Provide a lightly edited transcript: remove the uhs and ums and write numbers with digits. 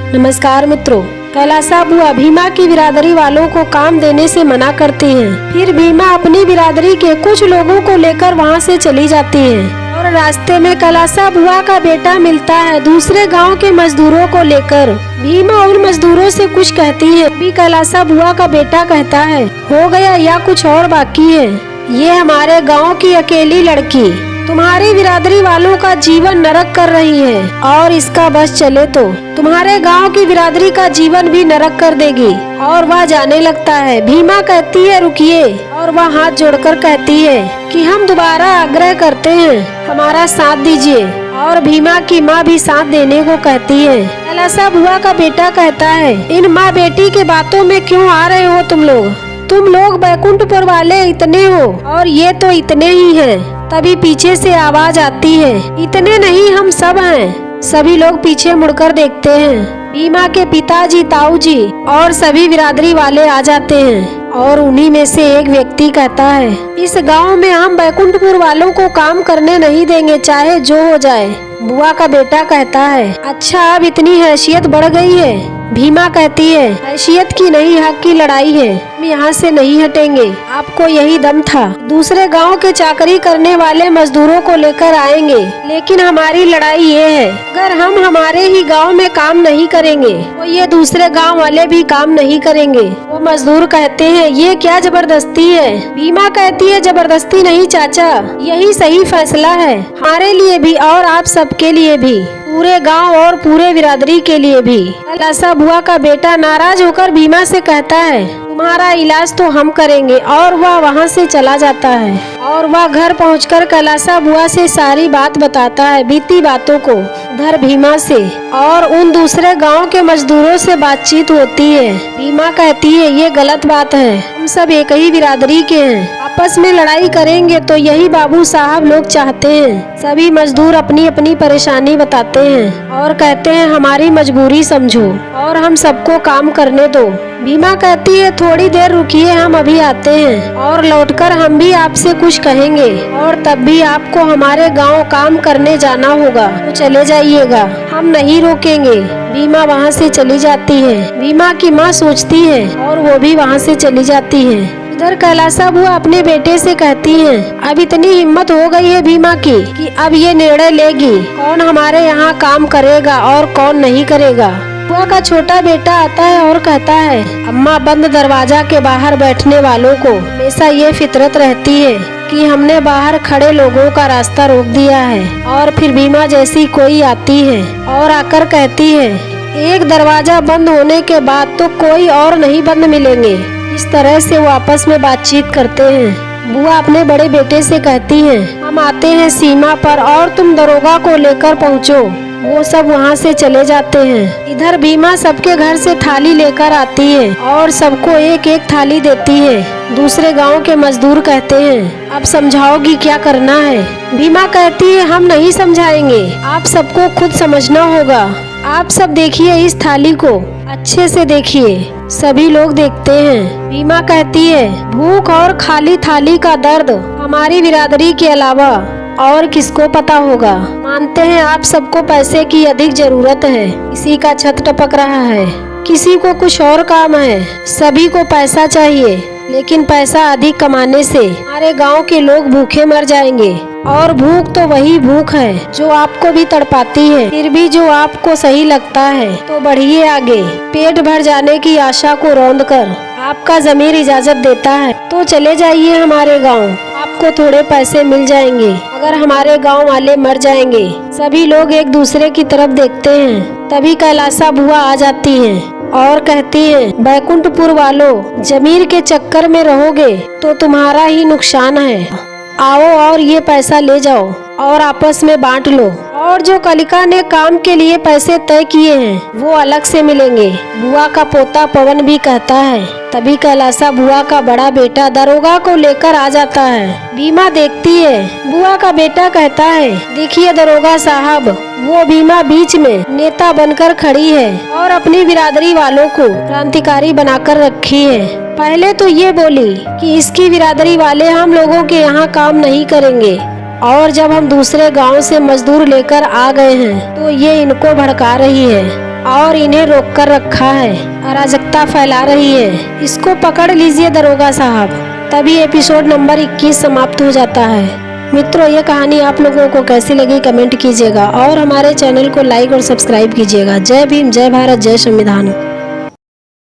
नमस्कार मित्रों, कैलासा बुआ भीमा की बिरादरी वालों को काम देने से मना करती हैं। फिर भीमा अपनी बिरादरी के कुछ लोगों को लेकर वहां से चली जाती है और रास्ते में कैलासा बुआ का बेटा मिलता है दूसरे गांव के मजदूरों को लेकर। भीमा उन मजदूरों से कुछ कहती है। भी कैलासा बुआ का बेटा कहता है, हो गया या कुछ और बाकी है? ये हमारे गाँव की अकेली लड़की तुम्हारी बिरादरी वालों का जीवन नरक कर रही है और इसका बस चले तो तुम्हारे गांव की बिरादरी का जीवन भी नरक कर देगी। और वह जाने लगता है। भीमा कहती है, रुकिए, और वह हाथ जोड़कर कहती है कि हम दोबारा आग्रह करते हैं, हमारा साथ दीजिए। और भीमा की माँ भी साथ देने को कहती है। कैलासा बुआ का बेटा कहता है, इन माँ बेटी के बातों में क्यों आ रहे हो तुम लोग बैकुंठपुर वाले इतने हो और ये तो इतने ही हैं। तभी पीछे से आवाज आती है, इतने नहीं, हम सब हैं। सभी लोग पीछे मुड़कर देखते हैं। भीमा के पिताजी, ताऊजी और सभी बिरादरी वाले आ जाते हैं और उन्हीं में से एक व्यक्ति कहता है, इस गांव में हम बैकुंठपुर वालों को काम करने नहीं देंगे, चाहे जो हो जाए। बुआ का बेटा कहता है, अच्छा अब इतनी हैसियत बढ़ गई है? भीमा कहती है, हैसियत की नहीं, हक की लड़ाई है, हम यहाँ से नहीं हटेंगे। आपको यही दम था, दूसरे गांव के चाकरी करने वाले मजदूरों को लेकर आएंगे, लेकिन हमारी लड़ाई ये है, अगर हम हमारे ही गांव में काम नहीं करेंगे तो ये दूसरे गांव वाले भी काम नहीं करेंगे। वो मजदूर कहते हैं, ये क्या जबरदस्ती है? भीमा कहती है, जबरदस्ती नहीं चाचा, यही सही फैसला है, हमारे लिए भी और आप सबके लिए भी, पूरे गांव और पूरे बिरादरी के लिए भी। कैलासा बुआ का बेटा नाराज होकर भीमा से कहता है, तुम्हारा इलाज तो हम करेंगे। और वह वहां से चला जाता है और वह घर पहुंचकर कैलासा बुआ से सारी बात बताता है, बीती बातों को। उधर भीमा से और उन दूसरे गांव के मजदूरों से बातचीत होती है। भीमा कहती है, ये गलत बात है, हम सब एक ही बिरादरी के हैं, आपस में लड़ाई करेंगे तो यही बाबू साहब लोग चाहते हैं। सभी मजदूर अपनी अपनी परेशानी बताते हैं और कहते हैं, हमारी मजबूरी समझो और हम सबको काम करने दो। भीमा कहती है, थोड़ी देर रुकिए, हम अभी आते हैं और लौटकर हम भी आपसे कुछ कहेंगे और तब भी आपको हमारे गांव काम करने जाना होगा तो चले जाइएगा, हम नहीं रोकेंगे। भीमा वहां से चली जाती है। भीमा की माँ सोचती है और वो भी वहां से चली जाती है। इधर कैलासा बुआ अपने बेटे से कहती है, अब इतनी हिम्मत हो गई है भीमा की कि अब ये निर्णय लेगी कौन हमारे यहाँ काम करेगा और कौन नहीं करेगा। बुआ का छोटा बेटा आता है और कहता है, अम्मा बंद दरवाजा के बाहर बैठने वालों को हमेशा ये फितरत रहती है कि हमने बाहर खड़े लोगों का रास्ता रोक दिया है। और फिर भीमा जैसी कोई आती है और आकर कहती है, एक दरवाजा बंद होने के बाद तो कोई और नहीं बंद मिलेंगे। इस तरह से वो आपस में बातचीत करते हैं। बुआ अपने बड़े बेटे से कहती हैं, हम आते हैं सीमा पर और तुम दरोगा को लेकर पहुँचो। वो सब वहाँ से चले जाते हैं। इधर भीमा सबके घर से थाली लेकर आती है और सबको एक एक थाली देती है। दूसरे गांव के मजदूर कहते हैं, अब समझाओगी क्या करना है? भीमा कहती है, हम नहीं समझाएंगे, आप सबको खुद समझना होगा। आप सब देखिए इस थाली को, अच्छे से देखिए। सभी लोग देखते हैं। भीमा कहती है, भूख और खाली थाली का दर्द हमारी बिरादरी के अलावा और किसको पता होगा। मानते हैं आप सबको पैसे की अधिक जरूरत है, किसी का छत टपक रहा है, किसी को कुछ और काम है, सभी को पैसा चाहिए, लेकिन पैसा अधिक कमाने से हमारे गांव के लोग भूखे मर जाएंगे। और भूख तो वही भूख है जो आपको भी तड़पाती है। फिर भी जो आपको सही लगता है तो बढ़िए आगे। पेट भर जाने की आशा को रौंद कर आपका ज़मीर इजाजत देता है तो चले जाइए हमारे गांव, आपको थोड़े पैसे मिल जाएंगे अगर हमारे गांव वाले मर जाएंगे। सभी लोग एक दूसरे की तरफ देखते हैं। तभी कैलासा बुआ आ जाती है और कहती है, बैकुंठपुर वालों, जमीर के चक्कर में रहोगे तो तुम्हारा ही नुकसान है। आओ और ये पैसा ले जाओ और आपस में बांट लो, और जो कलिका ने काम के लिए पैसे तय किए हैं वो अलग से मिलेंगे। बुआ का पोता पवन भी कहता है। तभी कैलासा बुआ का बड़ा बेटा दरोगा को लेकर आ जाता है। भीमा देखती है। बुआ का बेटा कहता है, देखिए दरोगा साहब, वो भीमा बीच में नेता बनकर खड़ी है और अपनी बिरादरी वालों को क्रांतिकारी बनाकर रखी है। पहले तो ये बोली कि इसकी बिरादरी वाले हम लोगों के यहाँ काम नहीं करेंगे, और जब हम दूसरे गांव से मजदूर लेकर आ गए हैं तो ये इनको भड़का रही है। और इन्हें रोक कर रखा है, अराजकता फैला रही है। इसको पकड़ लीजिए दरोगा साहब। तभी एपिसोड नंबर 21 समाप्त हो जाता है। मित्रों, ये कहानी आप लोगों को कैसी लगी कमेंट कीजिएगा और हमारे चैनल को लाइक और सब्सक्राइब कीजिएगा। जय भीम, जय भारत, जय संविधान।